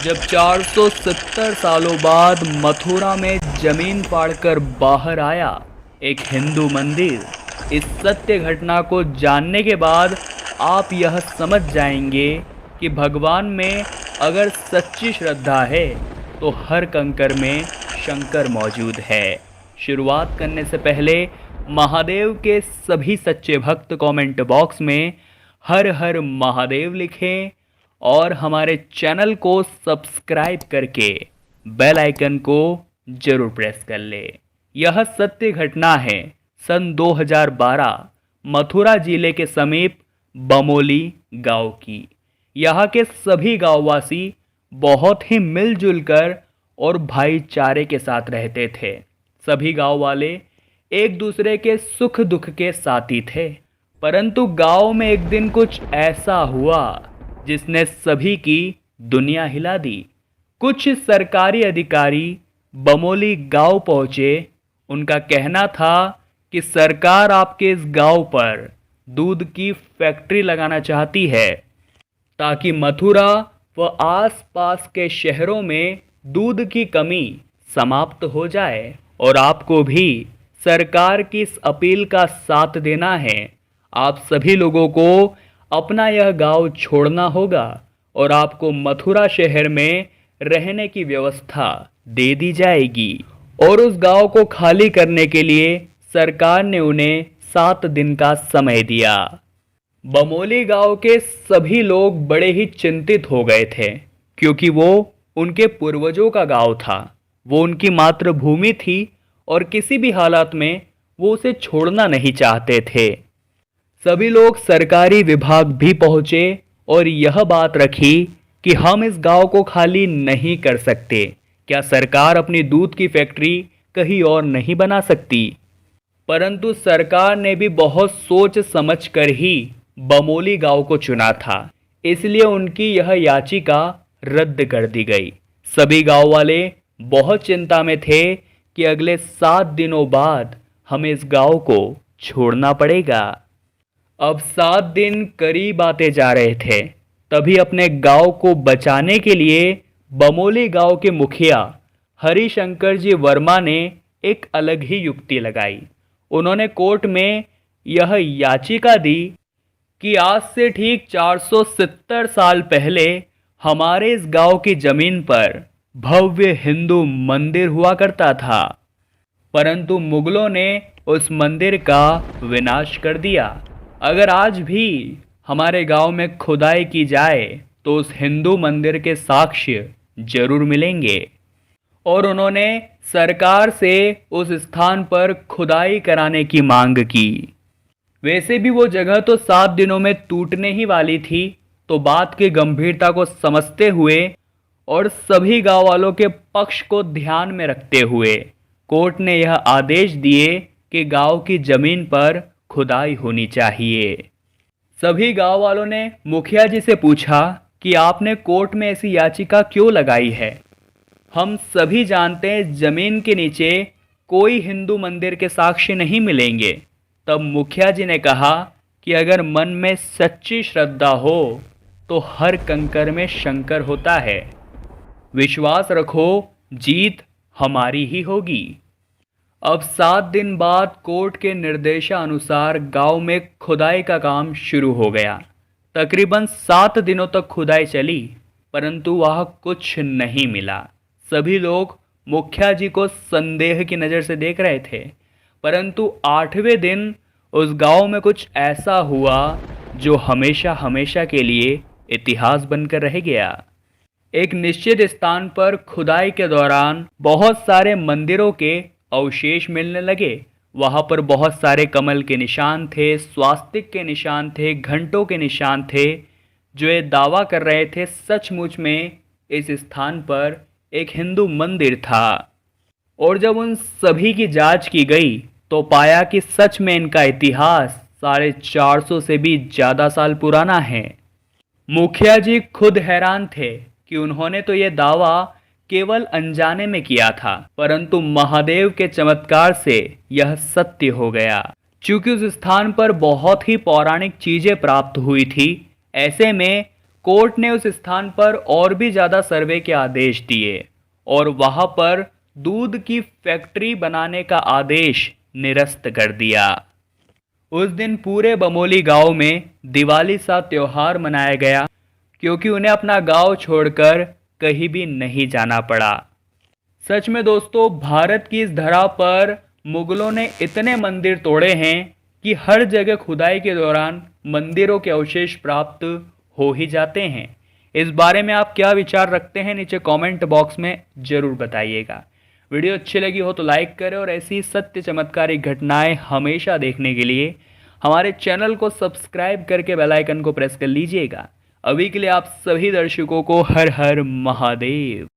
जब 470 सालों बाद मथुरा में जमीन फाड़कर बाहर आया एक हिंदू मंदिर, इस सत्य घटना को जानने के बाद आप यह समझ जाएंगे कि भगवान में अगर सच्ची श्रद्धा है तो हर कंकर में शंकर मौजूद है। शुरुआत करने से पहले महादेव के सभी सच्चे भक्त कमेंट बॉक्स में हर हर महादेव लिखें और हमारे चैनल को सब्सक्राइब करके बेल आइकन को जरूर प्रेस कर ले। यह सत्य घटना है सन 2012 मथुरा जिले के समीप बमोली गांव की। यहाँ के सभी गांववासी बहुत ही मिलजुल कर और भाईचारे के साथ रहते थे। सभी गांव वाले एक दूसरे के सुख दुख के साथी थे। परंतु गांव में एक दिन कुछ ऐसा हुआ जिसने सभी की दुनिया हिला दी। कुछ सरकारी अधिकारी बमोली गांव पहुंचे। उनका कहना था कि सरकार आपके इस गांव पर दूध की फैक्ट्री लगाना चाहती है ताकि मथुरा व आसपास के शहरों में दूध की कमी समाप्त हो जाए और आपको भी सरकार की इस अपील का साथ देना है। आप सभी लोगों को अपना यह गांव छोड़ना होगा और आपको मथुरा शहर में रहने की व्यवस्था दे दी जाएगी। और उस गांव को खाली करने के लिए सरकार ने उन्हें 7 दिन का समय दिया। बमोली गांव के सभी लोग बड़े ही चिंतित हो गए थे क्योंकि वो उनके पूर्वजों का गांव था, वो उनकी मातृभूमि थी और किसी भी हालात में वो उसे छोड़ना नहीं चाहते थे। सभी लोग सरकारी विभाग भी पहुंचे और यह बात रखी कि हम इस गांव को खाली नहीं कर सकते। क्या सरकार अपनी दूध की फैक्ट्री कहीं और नहीं बना सकती? परंतु सरकार ने भी बहुत सोच समझ कर ही बमोली गांव को चुना था, इसलिए उनकी यह याचिका रद्द कर दी गई। सभी गांव वाले बहुत चिंता में थे कि अगले 7 दिनों बाद हमें इस गांव को छोड़ना पड़ेगा। अब 7 दिन करीब आते जा रहे थे। तभी अपने गांव को बचाने के लिए बमोली गांव के मुखिया हरिशंकर जी वर्मा ने एक अलग ही युक्ति लगाई। उन्होंने कोर्ट में यह याचिका दी कि आज से ठीक 470 साल पहले हमारे इस गांव की जमीन पर भव्य हिंदू मंदिर हुआ करता था, परंतु मुगलों ने उस मंदिर का विनाश कर दिया। अगर आज भी हमारे गांव में खुदाई की जाए तो उस हिंदू मंदिर के साक्ष्य जरूर मिलेंगे। और उन्होंने सरकार से उस स्थान पर खुदाई कराने की मांग की। वैसे भी वो जगह तो 7 दिनों में टूटने ही वाली थी, तो बात की गंभीरता को समझते हुए और सभी गांव वालों के पक्ष को ध्यान में रखते हुए कोर्ट ने यह आदेश दिए कि गांव की जमीन पर खुदाई होनी चाहिए। सभी गांव वालों ने मुखिया जी से पूछा कि आपने कोर्ट में ऐसी याचिका क्यों लगाई है? हम सभी जानते हैं जमीन के नीचे कोई हिंदू मंदिर के साक्ष्य नहीं मिलेंगे। तब मुखिया जी ने कहा कि अगर मन में सच्ची श्रद्धा हो तो हर कंकर में शंकर होता है। विश्वास रखो, जीत हमारी ही होगी। अब 7 दिन बाद कोर्ट के निर्देशानुसार गांव में खुदाई का काम शुरू हो गया। तकरीबन 7 दिनों तक खुदाई चली, परंतु वहां कुछ नहीं मिला। सभी लोग मुखिया जी को संदेह की नज़र से देख रहे थे। परंतु 8वें दिन उस गांव में कुछ ऐसा हुआ जो हमेशा हमेशा के लिए इतिहास बनकर रह गया। एक निश्चित स्थान पर खुदाई के दौरान बहुत सारे मंदिरों के अवशेष मिलने लगे। वहां पर बहुत सारे कमल के निशान थे, स्वास्तिक के निशान थे, घंटों के निशान थे, जो ये दावा कर रहे थे सचमुच में इस स्थान पर एक हिंदू मंदिर था। और जब उन सभी की जांच की गई तो पाया कि सच में इनका इतिहास 450 से भी ज़्यादा साल पुराना है। मुखिया जी खुद हैरान थे कि उन्होंने तो ये दावा केवल अनजाने में किया था, परंतु महादेव के चमत्कार से यह सत्य हो गया। चूंकि उस स्थान पर बहुत ही पौराणिक चीजें प्राप्त हुई थी, ऐसे में कोर्ट ने उस स्थान पर और भी ज़्यादा सर्वे के आदेश दिए और वहां पर दूध की फैक्ट्री बनाने का आदेश निरस्त कर दिया। उस दिन पूरे बमोली गांव में दिवाली सा त्योहार मनाया गया, क्योंकि उन्हें अपना गांव छोड़कर कहीं भी नहीं जाना पड़ा। सच में दोस्तों, भारत की इस धरा पर मुगलों ने इतने मंदिर तोड़े हैं कि हर जगह खुदाई के दौरान मंदिरों के अवशेष प्राप्त हो ही जाते हैं। इस बारे में आप क्या विचार रखते हैं, नीचे कमेंट बॉक्स में जरूर बताइएगा। वीडियो अच्छी लगी हो तो लाइक करें और ऐसी सत्य चमत्कारिक घटनाएं हमेशा देखने के लिए हमारे चैनल को सब्सक्राइब करके बेल आइकन को प्रेस कर लीजिएगा। अभी के लिए आप सभी दर्शकों को हर हर महादेव।